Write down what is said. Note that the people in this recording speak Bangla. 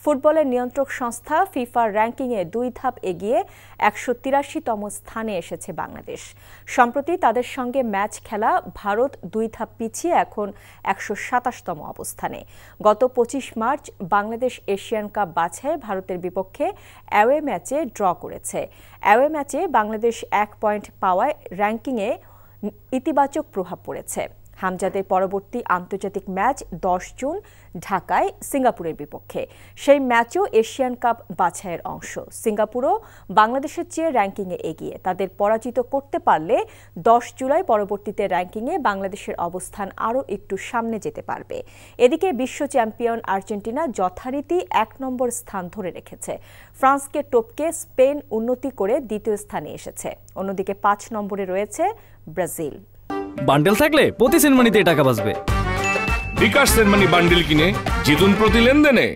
ফুটবলের নিয়ন্ত্রক সংস্থা ফিফার র্যাঙ্কিংয়ে 2 ধাপ এগিয়ে 183তম স্থানে এসেছে বাংলাদেশ। সম্প্রতি তাদের সঙ্গে ম্যাচ খেলা ভারত 2 ধাপ পিছিয়ে এখন 127তম অবস্থানে। গত 25 মার্চ বাংলাদেশ এশিয়ান কাপ বাছাইয়ে ভারতের বিপক্ষে অ্যাওয়ে ম্যাচে ড্র করেছে। অ্যাওয়ে ম্যাচে বাংলাদেশ 1 পয়েন্ট পাওয়ায় র্যাঙ্কিংয়ে ইতিবাচক প্রভাব পড়েছে। হামজাদের পরবর্তী আন্তর্জাতিক ম্যাচ 10 জুন ঢাকায় সিঙ্গাপুরের বিপক্ষে। সেই ম্যাচও এশিয়ান কাপ বাছাইয়ের অংশ। সিঙ্গাপুরও বাংলাদেশের চেয়ে র্যাঙ্কিংয়ে এগিয়ে। তাদের পরাজিত করতে পারলে 10 জুলাই পরবর্তীতে র্যাঙ্কিংয়ে বাংলাদেশের অবস্থান আরও একটু সামনে যেতে পারবে। এদিকে বিশ্ব চ্যাম্পিয়ন আর্জেন্টিনা যথারীতি 1 নম্বর স্থান ধরে রেখেছে। ফ্রান্সকে টপকে স্পেন উন্নতি করে 2য় স্থানে এসেছে। অন্যদিকে 5 নম্বরে রয়েছে ব্রাজিল। বান্ডেল থাকলে প্রতি সেনমানিতে টাকা বাঁচবে। বিকাশ সেনমানি বান্ডেল কিনে জিতুন প্রতি লেনদেনে।